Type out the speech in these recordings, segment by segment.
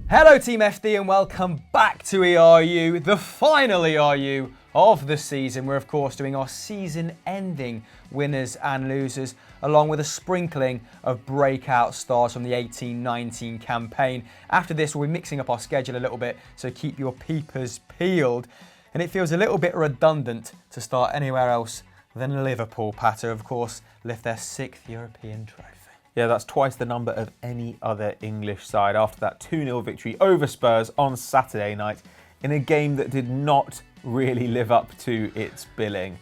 Hello Team FD and welcome back to ERU, the final ERU of the season. We're of course doing our season-ending winners and losers, along with a sprinkling of breakout stars from the 18-19 campaign. After this, we'll be mixing up our schedule a little bit, so keep your peepers peeled. And it feels a little bit redundant to start anywhere else than Liverpool, Pato, of course, lift their 6th European trophy. Yeah, that's twice the number of any other English side after that 2-0 victory over Spurs on Saturday night in a game that did not really live up to its billing.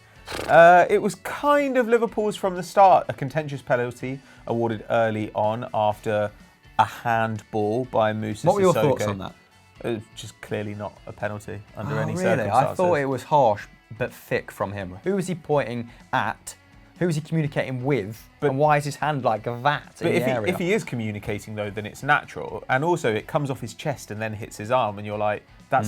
It was kind of Liverpool's from the start, a contentious penalty awarded early on after a handball by Moussa Sissoko. What were your thoughts on that? It was just clearly not a penalty under any really? circumstances. I thought it was harsh but thick from him. Who was he pointing at? Who is he communicating with? And why is his hand like that in the area? If he is communicating though, then it's natural. And also it comes off his chest and then hits his arm and you're like, that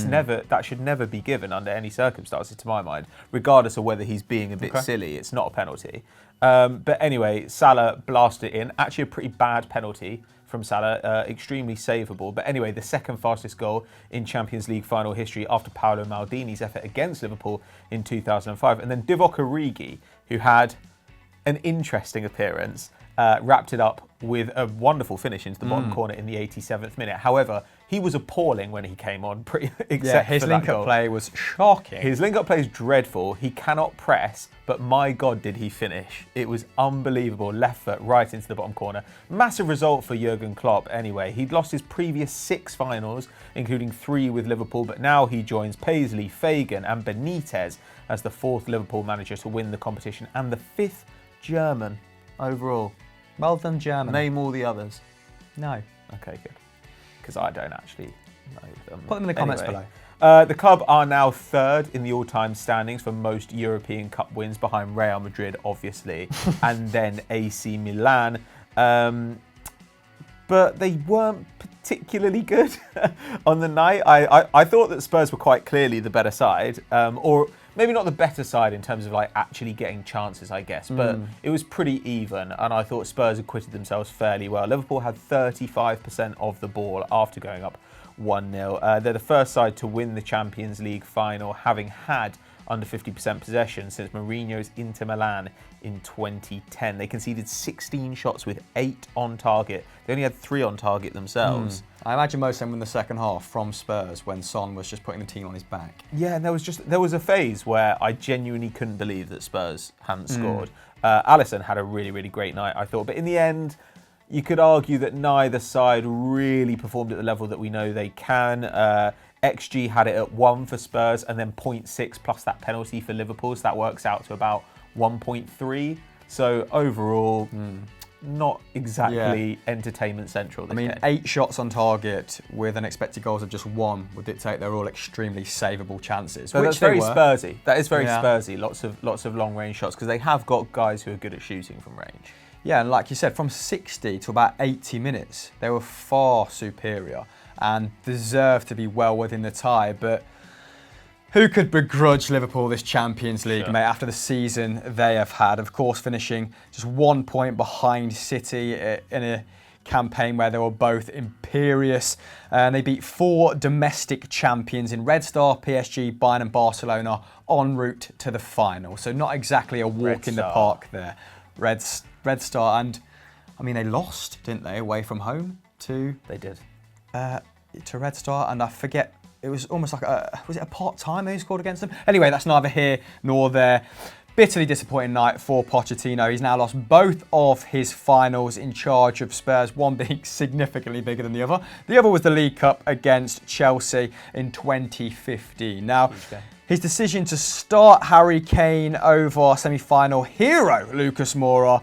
should never be given under any circumstances to my mind, regardless of whether he's being a bit silly. It's not a penalty. But anyway, Salah blasted it in. Actually a pretty bad penalty from Salah, extremely savable. But anyway, the second fastest goal in Champions League final history after Paolo Maldini's effort against Liverpool in 2005. And then Divock Origi, who had an interesting appearance, wrapped it up with a wonderful finish into the bottom corner in the 87th minute. However, he was appalling when he came on, his link-up play was shocking. His link-up play is dreadful. He cannot press, but my God, did he finish. It was unbelievable. Left foot right into the bottom corner. Massive result for Jurgen Klopp anyway. He'd lost his previous 6 finals, including 3 with Liverpool, but now he joins Paisley, Fagan and Benitez as the 4th Liverpool manager to win the competition and the 5th German overall. Well done, German. Name all the others. No. Okay, good. Because I don't actually know them. Put them in the comments below. The club are now 3rd in the all-time standings for most European Cup wins, behind Real Madrid, obviously, and then AC Milan. But they weren't particularly good on the night. I thought that Spurs were quite clearly the better side, or maybe not the better side in terms of like actually getting chances, I guess, but it was pretty even, and I thought Spurs acquitted themselves fairly well. Liverpool had 35% of the ball after going up 1-0. They're the first side to win the Champions League final, having had under 50% possession since Mourinho's Inter Milan in 2010. They conceded 16 shots with 8 on target. They only had 3 on target themselves. I imagine most of them in the second half from Spurs when Son was just putting the team on his back. Yeah, and there was a phase where I genuinely couldn't believe that Spurs hadn't scored. Alisson had a really, really great night, I thought. But in the end, you could argue that neither side really performed at the level that we know they can. XG had it at 1 for Spurs and then 0.6 plus that penalty for Liverpool. So that works out to about 1.3. So overall, not exactly entertainment central. I mean, 8 shots on target with an expected goals of just 1 would dictate they're all extremely savable chances. So that's very Spursy. That is very Spursy. Lots of long range shots because they have got guys who are good at shooting from range. Yeah, and like you said, from 60 to about 80 minutes, they were far superior and deserved to be well within the tie. But who could begrudge Liverpool this Champions League, mate, after the season they have had? Of course, finishing just 1 point behind City in a campaign where they were both imperious. And they beat 4 domestic champions in Red Star, PSG, Bayern and Barcelona en route to the final. So not exactly a walk in the park there. Red Star, and I mean, they lost, didn't they, away from home to... They did. To Red Star, and I forget, it was almost like was it a part-time they scored against them? Anyway, that's neither here nor there. Bitterly disappointing night for Pochettino. He's now lost both of his finals in charge of Spurs, one being significantly bigger than the other. The other was the League Cup against Chelsea in 2015. Now, his decision to start Harry Kane over semi-final hero Lucas Moura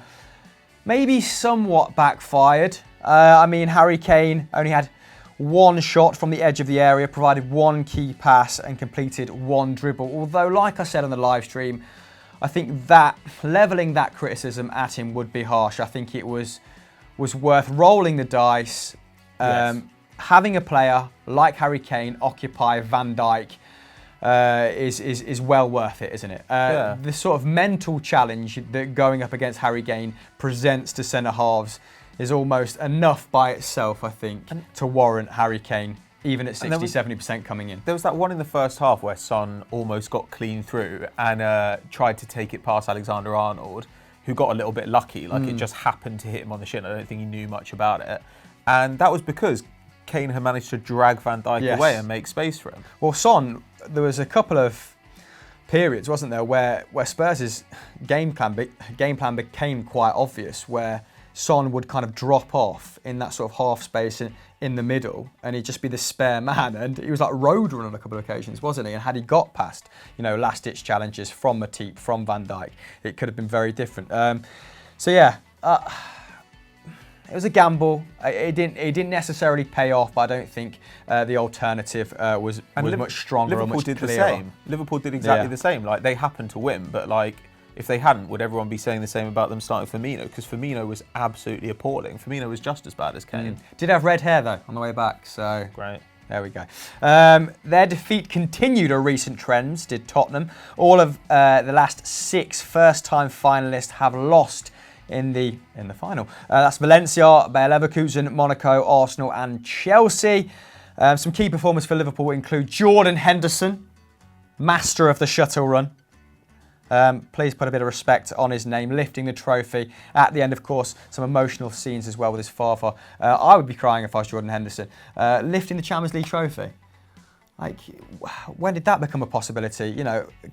maybe somewhat backfired. I mean, Harry Kane only had 1 shot from the edge of the area, provided 1 key pass and completed 1 dribble. Although, like I said on the live stream, I think that levelling that criticism at him would be harsh. I think it was worth rolling the dice. Having a player like Harry Kane occupy Van Dijk is well worth it, isn't it? The sort of mental challenge that going up against Harry Kane presents to centre halves is almost enough by itself, I think, to warrant Harry Kane even at 60, 70% coming in. There was that one in the first half where Son almost got clean through and tried to take it past Alexander-Arnold, who got a little bit lucky. Like, it just happened to hit him on the shin. I don't think he knew much about it. And that was because Kane had managed to drag Van Dijk away and make space for him. Well, Son, there was a couple of periods, wasn't there, where Spurs' game plan became quite obvious, where Son would kind of drop off in that sort of half space in the middle, and he'd just be the spare man. And he was like road running on a couple of occasions, wasn't he? And had he got past, last-ditch challenges from Matip, from Van Dijk, it could have been very different. It was a gamble. It didn't necessarily pay off, but I don't think the alternative was much stronger or much clearer. Liverpool did the same. Liverpool did exactly the same. Like, they happened to win, but like, if they hadn't, would everyone be saying the same about them starting Firmino? Because Firmino was absolutely appalling. Firmino was just as bad as Kane. Did have red hair though on the way back, so great. There we go. Their defeat continued a recent trends, did Tottenham. All of the last 6 first-time finalists have lost in the final. That's Valencia, Bayer Leverkusen, Monaco, Arsenal and Chelsea. Some key performers for Liverpool include Jordan Henderson, master of the shuttle run. Please put a bit of respect on his name, lifting the trophy. At the end, of course, some emotional scenes as well with his father. I would be crying if I was Jordan Henderson. Lifting the Champions League trophy. Like, when did that become a possibility?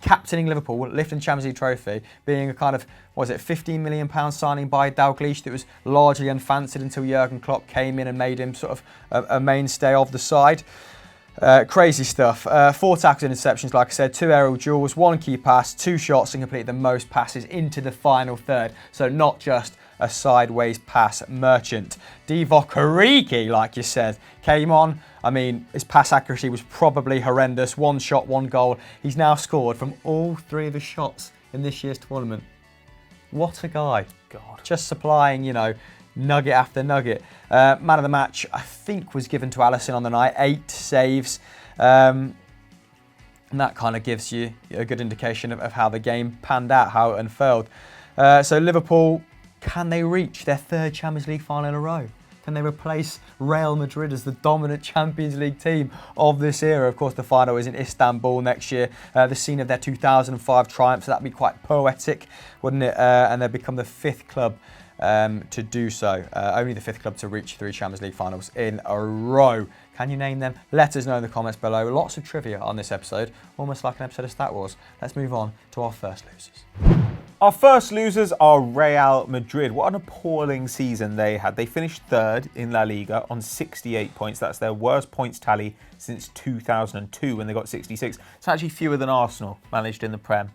Captaining Liverpool, lifting the Champions League trophy, being a kind of, £15 million signing by Dalglish that was largely unfancied until Jurgen Klopp came in and made him sort of a mainstay of the side. Crazy stuff. 4 tackles and interceptions, like I said, 2 aerial duels, 1 key pass, 2 shots, and complete the most passes into the final third. So not just a sideways pass merchant. Divock Origi, like you said, came on. I mean, his pass accuracy was probably horrendous. 1 shot, 1 goal. He's now scored from all 3 of his shots in this year's tournament. What a guy. God. Just supplying, nugget after nugget. Man of the match, I think, was given to Alisson on the night. 8 saves. And that kind of gives you a good indication of how the game panned out, how it unfurled. So Liverpool, can they reach their 3rd Champions League final in a row? Can they replace Real Madrid as the dominant Champions League team of this era? Of course, the final is in Istanbul next year, the scene of their 2005 triumph, so that'd be quite poetic, wouldn't it? And they'd become the 5th club to do so. Only the 5th club to reach 3 Champions League finals in a row. Can you name them? Let us know in the comments below. Lots of trivia on this episode, almost like an episode of Stat Wars. Let's move on to our first losers. Our first losers are Real Madrid. What an appalling season they had. They finished 3rd in La Liga on 68 points. That's their worst points tally since 2002 when they got 66. It's actually fewer than Arsenal managed in the Prem.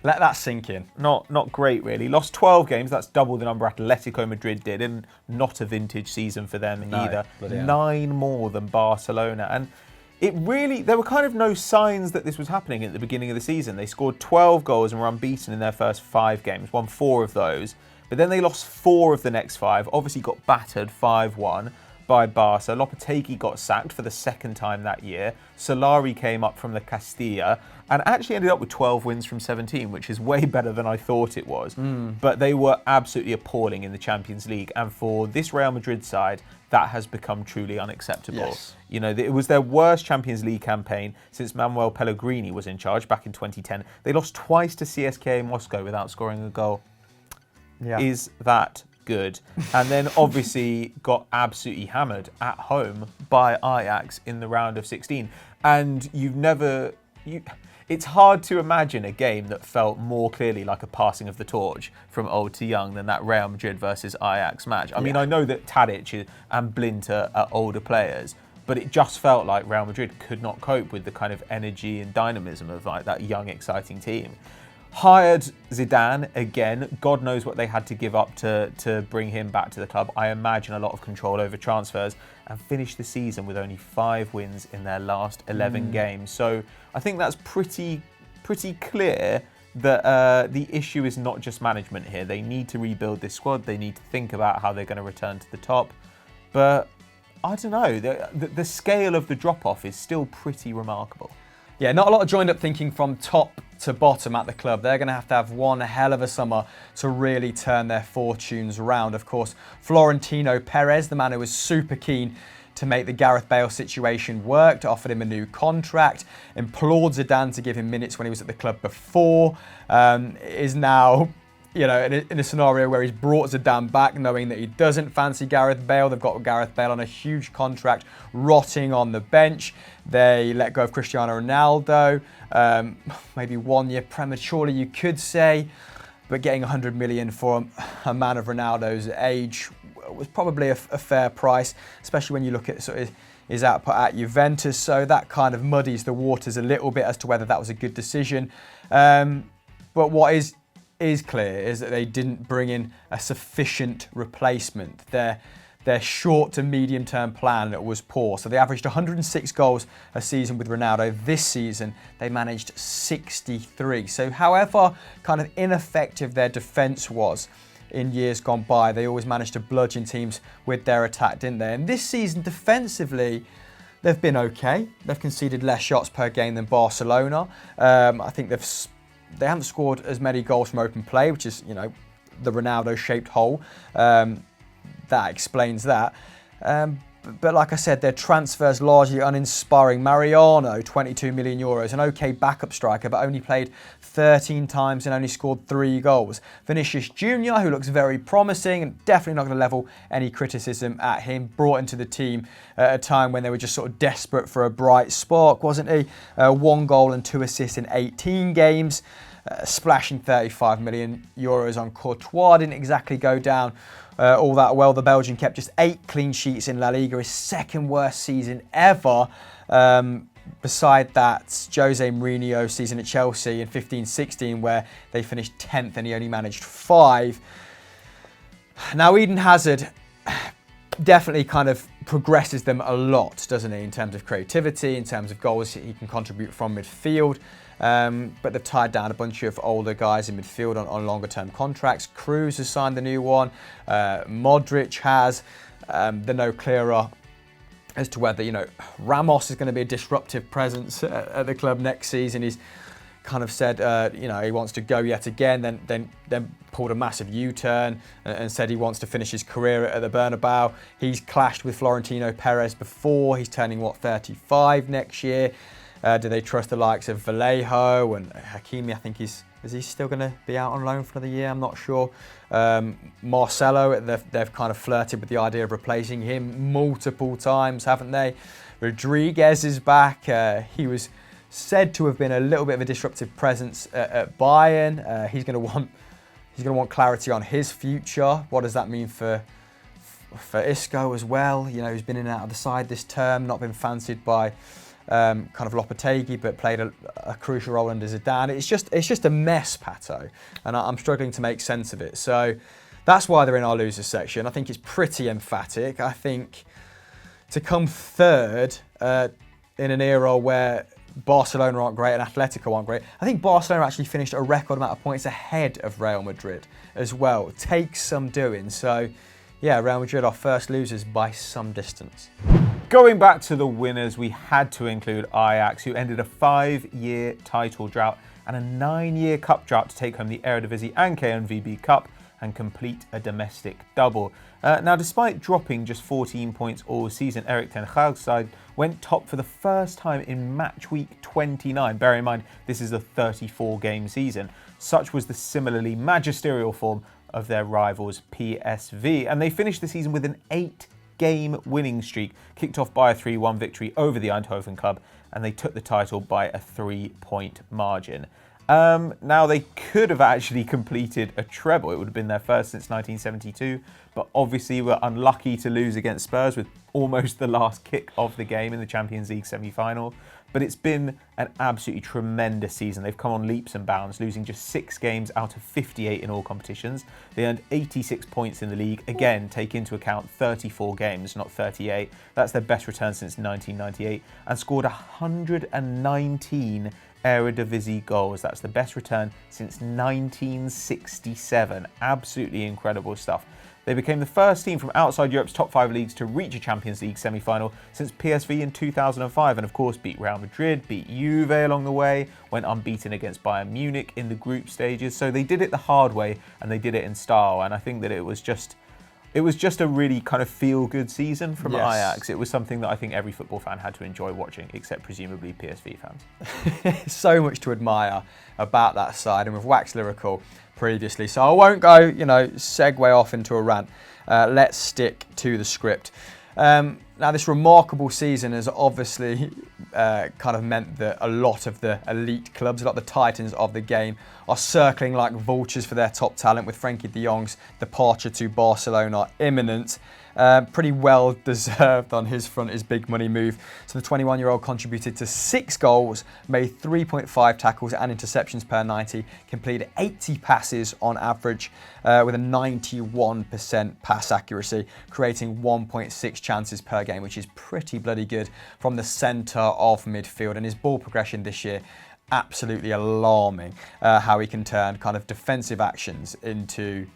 Let that sink in. Not great, really. Lost 12 games. That's double the number Atletico Madrid did, and not a vintage season for them either. 9 more than Barcelona. And there were kind of no signs that this was happening at the beginning of the season. They scored 12 goals and were unbeaten in their first 5 games, won 4 of those. But then they lost 4 of the next 5, obviously got battered 5-1 by Barca. Lopetegui got sacked for the 2nd time that year. Solari came up from the Castilla and actually ended up with 12 wins from 17, which is way better than I thought it was. But they were absolutely appalling in the Champions League. And for this Real Madrid side, that has become truly unacceptable. Yes. It was their worst Champions League campaign since Manuel Pellegrini was in charge back in 2010. They lost twice to CSKA Moscow without scoring a goal. Yeah. Is that good? And then obviously got absolutely hammered at home by Ajax in the round of 16. And it's hard to imagine a game that felt more clearly like a passing of the torch from old to young than that Real Madrid versus Ajax match. I mean, I know that Tadic and Blind are older players, but it just felt like Real Madrid could not cope with the kind of energy and dynamism of like that young, exciting team. Hired Zidane again. God knows what they had to give up to bring him back to the club. I imagine a lot of control over transfers, and finished the season with only 5 wins in their last 11 games. So I think that's pretty clear that the issue is not just management here. They need to rebuild this squad. They need to think about how they're going to return to the top. But I don't know. The scale of the drop-off is still pretty remarkable. Yeah, not a lot of joined up thinking from top to bottom at the club. They're going to have one hell of a summer to really turn their fortunes around. Of course, Florentino Perez, the man who was super keen to make the Gareth Bale situation work, offered him a new contract, implored Zidane to give him minutes when he was at the club before, is now, you know, in a scenario where he's brought Zidane back knowing that he doesn't fancy Gareth Bale. They've got Gareth Bale on a huge contract, rotting on the bench. They let go of Cristiano Ronaldo, maybe 1 year prematurely, you could say, but getting 100 million for a man of Ronaldo's age was probably a fair price, especially when you look at sort of his output at Juventus. So that kind of muddies the waters a little bit as to whether that was a good decision. But what is clear is that they didn't bring in a sufficient replacement. Their short to medium term plan was poor. So they averaged 106 goals a season with Ronaldo. This season, they managed 63. So however kind of ineffective their defence was in years gone by, they always managed to bludgeon teams with their attack, didn't they? And this season, defensively, they've been okay. They've conceded less shots per game than Barcelona. I think they haven't scored as many goals from open play, which is, you know, the Ronaldo-shaped hole. That explains that. But like I said, their transfers largely uninspiring. Mariano, 22 million euros, an okay backup striker, but only played 13 times and only scored 3 goals. Vinicius Jr., who looks very promising and definitely not going to level any criticism at him, brought into the team at a time when they were just sort of desperate for a bright spark, wasn't he? 1 goal and 2 assists in 18 games. Splashing 35 million euros on Courtois didn't exactly go down all that well. The Belgian kept just 8 clean sheets in La Liga, his second worst season ever. Beside that, Jose Mourinho's season at Chelsea in 15-16, where they finished 10th and he only managed 5. Now, Eden Hazard definitely kind of progresses them a lot, doesn't he, in terms of creativity, in terms of goals he can contribute from midfield. But they've tied down a bunch of older guys in midfield on longer term contracts. Cruz has signed the new one. Modric has. They're no clearer as to whether, you know, Ramos is going to be a disruptive presence at the club next season. He's kind of said, you know, he wants to go yet again, then pulled a massive U-turn and said he wants to finish his career at the Bernabeu. He's clashed with Florentino Perez before. He's turning, 35 next year. Do they trust the likes of Vallejo and Hakimi? I think is he still going to be out on loan for another year? I'm not sure. Marcelo, they've kind of flirted with the idea of replacing him multiple times, haven't they? Rodriguez is back. He was said to have been a little bit of a disruptive presence at Bayern. He's going to want clarity on his future. What does that mean for Isco as well? You know, he's been in and out of the side this term, not been fancied by kind of Lopetegui, but played a crucial role under Zidane. It's just a mess, Pato, and I'm struggling to make sense of it. So that's why they're in our losers section. I think it's pretty emphatic. I think to come third in an era where Barcelona aren't great and Atletico aren't great, I think Barcelona actually finished a record amount of points ahead of Real Madrid as well. It takes some doing. So yeah, Real Madrid are first losers by some distance. Going back to the winners, we had to include Ajax, who ended a 5-year title drought and a 9-year cup drought to take home the Eredivisie and KNVB Cup and complete a domestic double. Now, despite dropping just 14 points all season, Erik ten Hag's side went top for the first time in match week 29. Bear in mind, this is a 34-game season. Such was the similarly magisterial form of their rivals PSV, and they finished the season with an 8-game winning streak, kicked off by a 3-1 victory over the Eindhoven club, and they took the title by a 3-point margin. Now, they could have actually completed a treble. It would have been their first since 1972, but obviously were unlucky to lose against Spurs with almost the last kick of the game in the Champions League semi-final. But it's been an absolutely tremendous season. They've come on leaps and bounds, losing just 6 games out of 58 in all competitions. They earned 86 points in the league. Again, take into account 34 games, not 38. That's their best return since 1998, and scored 119 Eredivisie goals. That's the best return since 1967. Absolutely incredible stuff. They became the first team from outside Europe's top 5 leagues to reach a Champions League semi-final since PSV in 2005, and of course beat Real Madrid, beat Juve along the way, went unbeaten against Bayern Munich in the group stages. So they did it the hard way and they did it in style, and I think that it was just It was just a really kind of feel-good season from Yes. Ajax. It was something that I think every football fan had to enjoy watching, except presumably PSV fans. So much to admire about that side, and we've waxed lyrical previously, so I won't go, segue off into a rant. Let's stick to the script. Now, this remarkable season has obviously kind of meant that a lot of the elite clubs, a lot of the titans of the game, are circling like vultures for their top talent, with Frenkie de Jong's departure to Barcelona imminent. Pretty well deserved on his front, his big money move. So the 21-year-old contributed to 6 goals, made 3.5 tackles and interceptions per 90, completed 80 passes on average with a 91% pass accuracy, creating 1.6 chances per game, which is pretty bloody good from the centre of midfield. And his ball progression this year, absolutely alarming, how he can turn kind of defensive actions into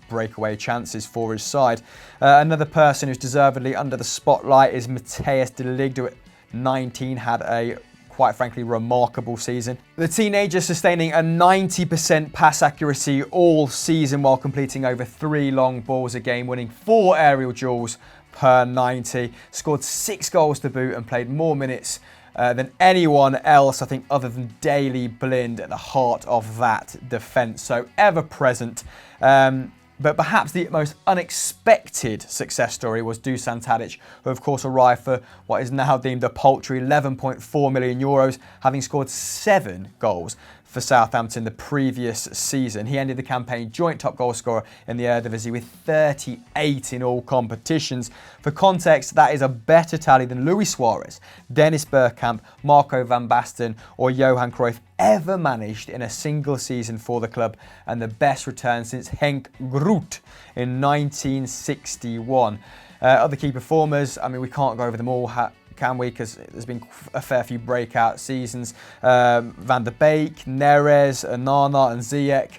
breakaway chances for his side. Another person who's deservedly under the spotlight is Matthijs de Ligt, who at 19 had a, quite frankly, remarkable season. The teenager sustaining a 90% pass accuracy all season while completing over 3 long balls a game, winning 4 aerial duels per 90, scored 6 goals to boot and played more minutes than anyone else, I think, other than Daley Blind at the heart of that defence. So ever present. But perhaps the most unexpected success story was Dusan Tadic, who of course arrived for what is now deemed a paltry 11.4 million euros, having scored 7 goals for Southampton the previous season. He ended the campaign joint top goal scorer in the Eredivisie with 38 in all competitions. For context, that is a better tally than Luis Suarez, Dennis Bergkamp, Marco van Basten or Johan Cruyff ever managed in a single season for the club, and the best return since Henk Groot in 1961. Other key performers, I mean, we can't go over them all, can we? Because there's been a fair few breakout seasons. Van der Beek, Neres, Onana and Ziyech,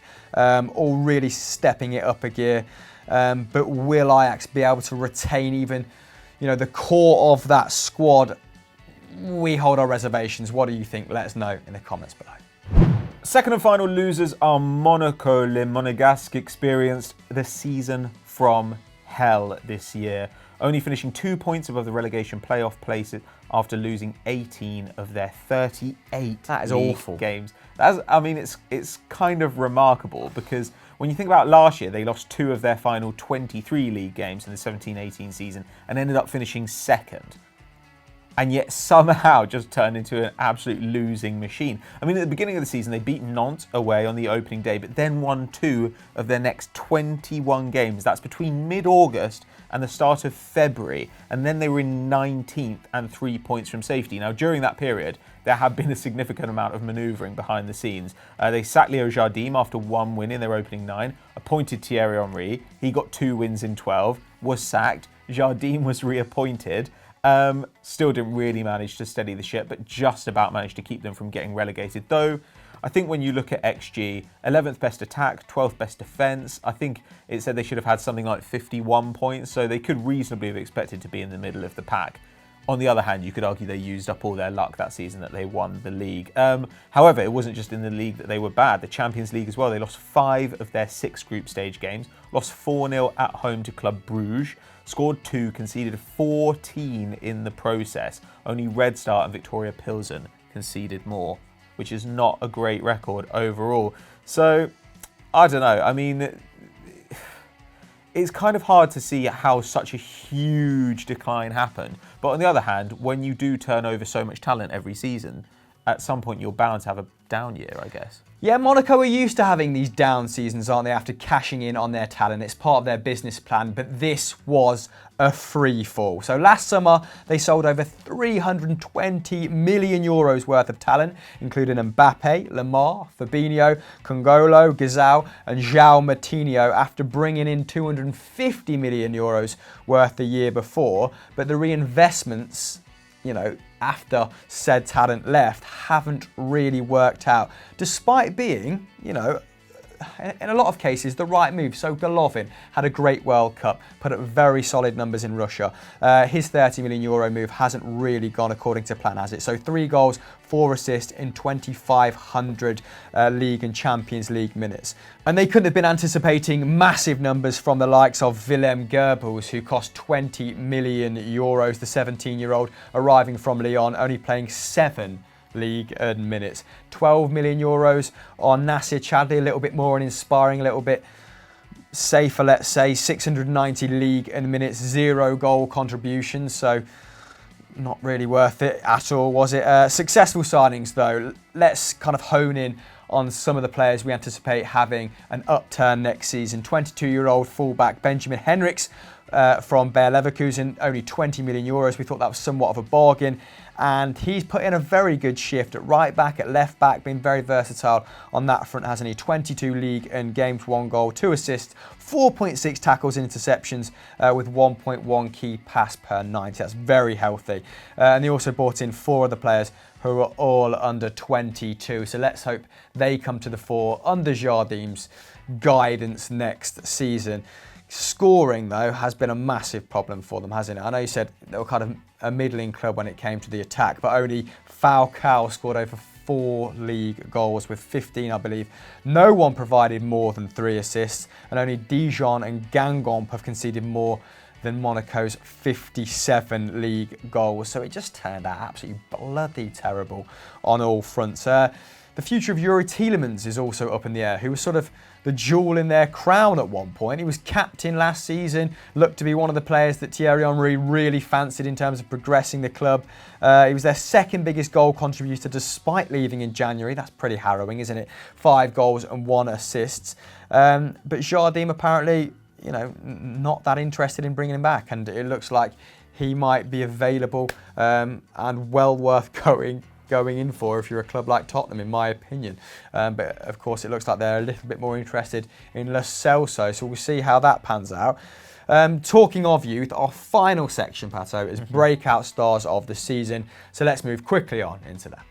all really stepping it up a gear. But will Ajax be able to retain even, the core of that squad? We hold our reservations. What do you think? Let us know in the comments below. Second and final losers are Monaco. Les Monégasques experienced the season from hell this year, only finishing 2 points above the relegation playoff places after losing 18 of their 38 that is league awful games. It's kind of remarkable, because when you think about last year, they lost 2 of their final 23 league games in the 17-18 season and ended up finishing second. And yet somehow just turned into an absolute losing machine. I mean, at the beginning of the season, they beat Nantes away on the opening day, but then won 2 of their next 21 games. That's between mid-August and the start of February. And then they were in 19th and 3 points from safety. Now, during that period, there had been a significant amount of manoeuvring behind the scenes. They sacked Loe Jardim after 1 win in their opening 9, appointed Thierry Henry. He got 2 wins in 12, was sacked. Jardim was reappointed. Still didn't really manage to steady the ship, but just about managed to keep them from getting relegated. Though, I think when you look at XG, 11th best attack, 12th best defence, I think it said they should have had something like 51 points, so they could reasonably have expected to be in the middle of the pack. On the other hand, you could argue they used up all their luck that season that they won the league. However, it wasn't just in the league that they were bad. The Champions League as well, they lost 5 of their 6 group stage games, lost 4-0 at home to Club Bruges, scored 2, conceded 14 in the process. Only Red Star and Victoria Pilsen conceded more, which is not a great record overall. So, I don't know. I mean, it's kind of hard to see how such a huge decline happened. But on the other hand, when you do turn over so much talent every season, at some point you're bound to have a down year, I guess. Yeah, Monaco are used to having these down seasons, aren't they, after cashing in on their talent. It's part of their business plan, but this was a free fall. So last summer, they sold over 320 million euros worth of talent, including Mbappe, Lemar, Fabinho, Congolo, Gazal and João Moutinho, after bringing in 250 million euros worth the year before. But the reinvestments, after said talent left, haven't really worked out, despite being, in a lot of cases, the right move. So Golovin had a great World Cup, put up very solid numbers in Russia. His €30 million move hasn't really gone according to plan, has it? So 3 goals, 4 assists in 2,500 League and Champions League minutes. And they couldn't have been anticipating massive numbers from the likes of Willem Goebbels, who cost €20 million, the 17-year-old arriving from Lyon, only playing 7 League and minutes. €12 million on Nasser Chadli, a little bit more and inspiring, a little bit safer, let's say. 690 League and minutes, 0 goal contributions, so not really worth it at all, was it? Successful signings though. Let's kind of hone in on some of the players we anticipate having an upturn next season. 22-year-old fullback Benjamin Henrichs from Bayer Leverkusen, only €20 million. We thought that was somewhat of a bargain. And he's put in a very good shift at right back, at left back, been very versatile on that front, hasn't he? 22 league and games, 1 goal, 2 assists, 4.6 tackles and interceptions with 1.1 key pass per 90. That's very healthy. And they also brought in 4 other players who are all under 22. So let's hope they come to the fore under Jardim's guidance next season. Scoring, though, has been a massive problem for them, hasn't it? I know you said they were kind of a middling club when it came to the attack, but only Falcao scored over 4 league goals with 15, I believe. No one provided more than 3 assists, and only Dijon and Guingamp have conceded more than Monaco's 57 league goals. So it just turned out absolutely bloody terrible on all fronts. The future of Yuri Tielemans is also up in the air, who was sort of the jewel in their crown at one point. He was captain last season, looked to be one of the players that Thierry Henry really fancied in terms of progressing the club. He was their second biggest goal contributor despite leaving in January. That's pretty harrowing, isn't it? 5 goals and 1 assist. But Jardim apparently, not that interested in bringing him back, and it looks like he might be available and well worth going in for if you're a club like Tottenham, in my opinion. But of course, it looks like they're a little bit more interested in Loe Celso, so we'll see how that pans out. Talking of youth, our final section, Pato, is breakout stars of the season. So let's move quickly on into that.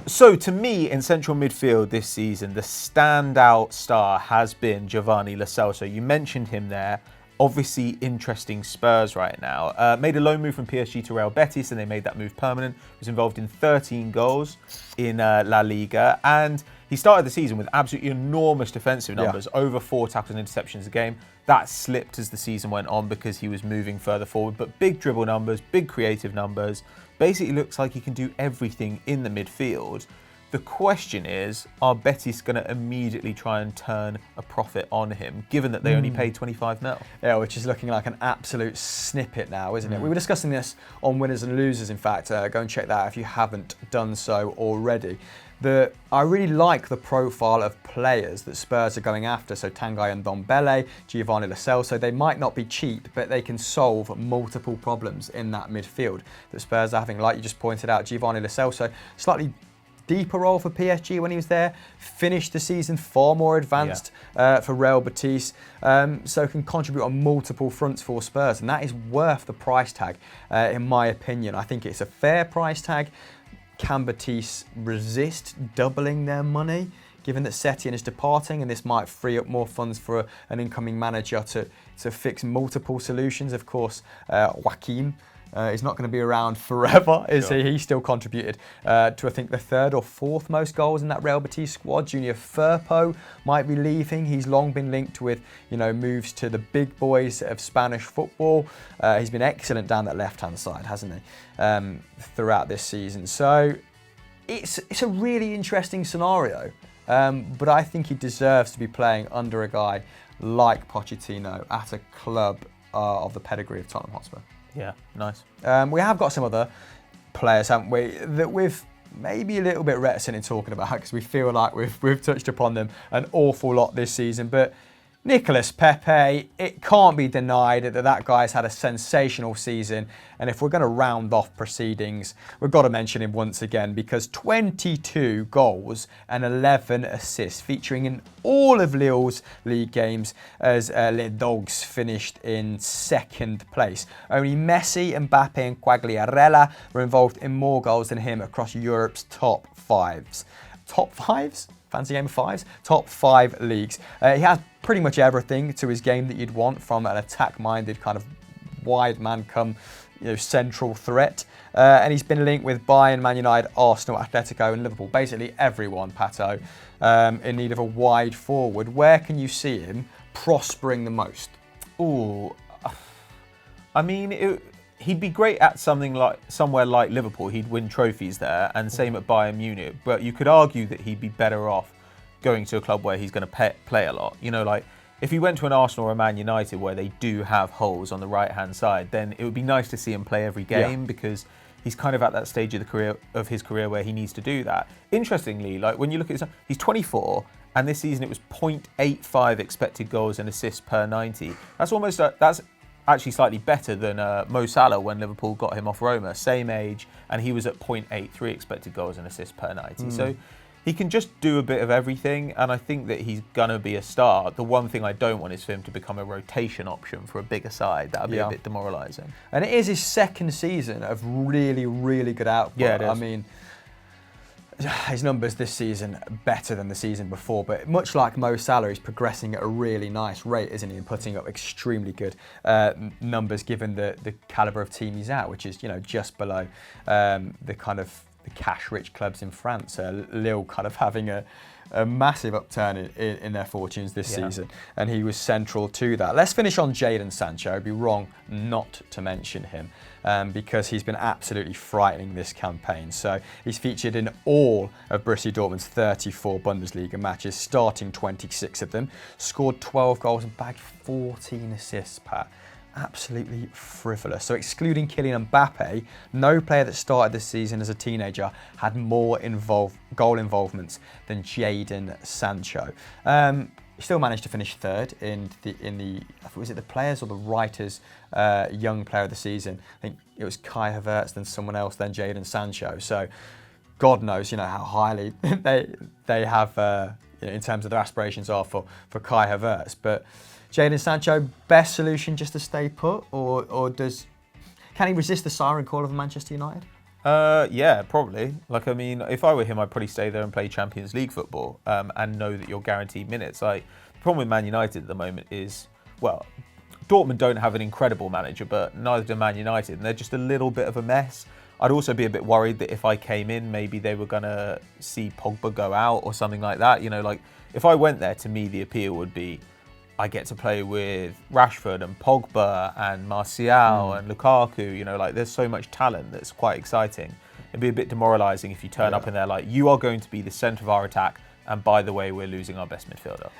So to me, in central midfield this season, the standout star has been Giovanni Lo Celso. You mentioned him there. Obviously interesting Spurs right now. Made a loan move from PSG to Real Betis, and they made that move permanent. Was involved in 13 goals in La Liga, and he started the season with absolutely enormous defensive numbers, over 4 tackles and interceptions a game. That slipped as the season went on because he was moving further forward, but big dribble numbers, big creative numbers. Basically looks like he can do everything in the midfield. The question is, are Betis going to immediately try and turn a profit on him, given that they only paid 25 mil? Yeah, which is looking like an absolute snippet now, isn't it? We were discussing this on Winners and Losers, in fact. Go and check that out if you haven't done so already. I really like the profile of players that Spurs are going after. So Tanguy and Ndombele, Giovanni Lo Celso, they might not be cheap, but they can solve multiple problems in that midfield that Spurs are having. Like you just pointed out, Giovanni Lo Celso, slightly deeper role for PSG when he was there, finished the season far more advanced for Real Betis, so can contribute on multiple fronts for Spurs, and that is worth the price tag, in my opinion. I think it's a fair price tag. Can Betis resist doubling their money, given that Setien is departing, and this might free up more funds for an incoming manager to fix multiple solutions? Of course, Joaquim is not going to be around forever, is he? He still contributed to, I think, the 3rd or 4th most goals in that Real Betis squad. Junior Firpo might be leaving. He's long been linked with, moves to the big boys of Spanish football. He's been excellent down that left-hand side, hasn't he, throughout this season. So it's a really interesting scenario, but I think he deserves to be playing under a guy like Pochettino at a club of the pedigree of Tottenham Hotspur. Yeah, nice. We have got some other players, haven't we, that we've maybe a little bit reticent in talking about because we feel like we've touched upon them an awful lot this season. But Nicoles Pepe, it can't be denied that guy's had a sensational season. And if we're going to round off proceedings, we've got to mention him once again, because 22 goals and 11 assists, featuring in all of Lille's league games as Les Dogs finished in 2nd place. Only Messi, Mbappe and Quagliarella were involved in more goals than him across Europe's top 5s. Top 5s? fancy game of fives. Top 5 leagues. He has pretty much everything to his game that you'd want from an attack-minded kind of wide man come central threat. And he's been linked with Bayern, Man United, Arsenal, Atletico and Liverpool. Basically everyone, Pato, in need of a wide forward. Where can you see him prospering the most? Ooh, I mean, he'd be great at somewhere like Liverpool. He'd win trophies there, and same at Bayern Munich. But you could argue that he'd be better off going to a club where he's going to play a lot. Like if he went to an Arsenal or a Man United where they do have holes on the right-hand side, then it would be nice to see him play every game because he's kind of at that stage of his career where he needs to do that. Interestingly, like when you look at he's 24, and this season it was 0.85 expected goals and assists per 90. That's actually slightly better than Mo Salah when Liverpool got him off Roma, same age, and he was at 0.83 expected goals and assists per 90. So he can just do a bit of everything, and I think that he's going to be a star. The one thing I don't want is for him to become a rotation option for a bigger side. That would be a bit demoralising. And it is his second season of really, really good output. Yeah, it is. I mean, his numbers this season better than the season before, but much like Mo Salah, he's progressing at a really nice rate, isn't he? And putting up extremely good numbers given the calibre of team he's at, which is just below the kind of the cash-rich clubs in France. Lille kind of having a massive upturn in their fortunes this season, and he was central to that. Let's finish on Jadon Sancho. It'd be wrong not to mention him because he's been absolutely frightening this campaign. So he's featured in all of Borussia Dortmund's 34 Bundesliga matches, starting 26 of them, scored 12 goals and bagged 14 assists, Pat. Absolutely frivolous. So excluding Kylian Mbappe, no player that started this season as a teenager had more goal involvements than Jadon Sancho. He still managed to finish third in the was it the players or the writers young player of the season? I think it was Kai Havertz, then someone else, then Jadon Sancho. So God knows how highly they have in terms of their aspirations are for Kai Havertz, but Jadon Sancho, best solution just to stay put, or can he resist the siren call of Manchester United? Yeah, probably. Like, I mean, if I were him, I'd probably stay there and play Champions League football and know that you're guaranteed minutes. Like, the problem with Man United at the moment is, well, Dortmund don't have an incredible manager, but neither do Man United, and they're just a little bit of a mess. I'd also be a bit worried that if I came in, maybe they were going to see Pogba go out or something like that. Like, if I went there, to me, the appeal would be, I get to play with Rashford and Pogba and Martial and Lukaku. Like there's so much talent that's quite exciting. It'd be a bit demoralising if you turn up and they're like, you are going to be the centre of our attack, and by the way, we're losing our best midfielder.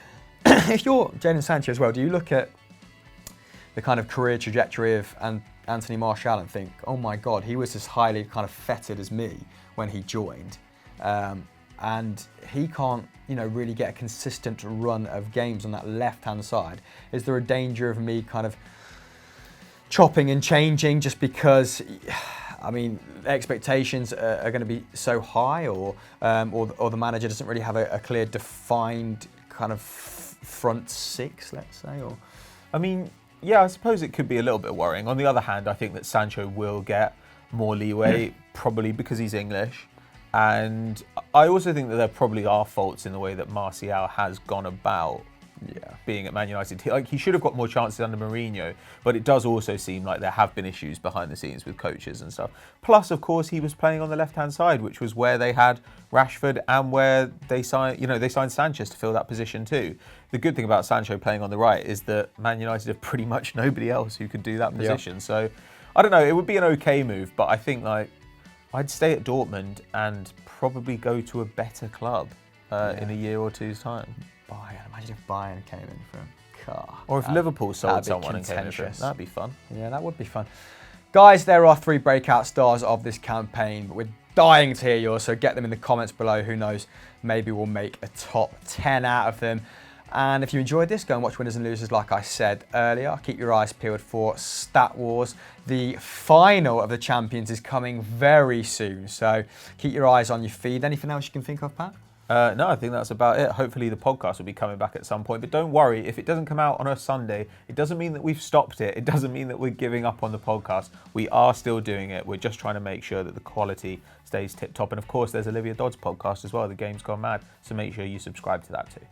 If you're Jadon Sancho as well, do you look at the kind of career trajectory of Anthony Martial and think, oh my God, he was as highly kind of feted as me when he joined, and he can't really get a consistent run of games on that left-hand side? Is there a danger of me kind of chopping and changing just because, I mean, expectations are going to be so high, or the manager doesn't really have a clear, defined kind of front six, let's say? Or I mean, yeah, I suppose it could be a little bit worrying. On the other hand, I think that Sancho will get more leeway, probably because he's English. And I also think that there probably are faults in the way that Martial has gone about being at Man United. He should have got more chances under Mourinho, but it does also seem like there have been issues behind the scenes with coaches and stuff. Plus, of course, he was playing on the left-hand side, which was where they had Rashford and where they signed Sanchez to fill that position too. The good thing about Sancho playing on the right is that Man United have pretty much nobody else who could do that position. Yep. So, I don't know, it would be an okay move, but I think I'd stay at Dortmund and probably go to a better club in a year or two's time. Bayern. Imagine if Bayern came in for a car. Or if Liverpool sold someone and came in for him. That'd be fun. Yeah, that would be fun. Guys, there are 3 breakout stars of this campaign, but we're dying to hear yours, so get them in the comments below. Who knows, maybe we'll make a top 10 out of them. And if you enjoyed this, go and watch Winners and Losers like I said earlier. Keep your eyes peeled for Stat Wars. The final of the Champions is coming very soon, so keep your eyes on your feed. Anything else you can think of, Pat? No, I think that's about it. Hopefully the podcast will be coming back at some point. But don't worry, if it doesn't come out on a Sunday, it doesn't mean that we've stopped it. It doesn't mean that we're giving up on the podcast. We are still doing it. We're just trying to make sure that the quality stays tip top. And of course, there's Olivia Dodd's podcast as well, The Game's Gone Mad. So make sure you subscribe to that too.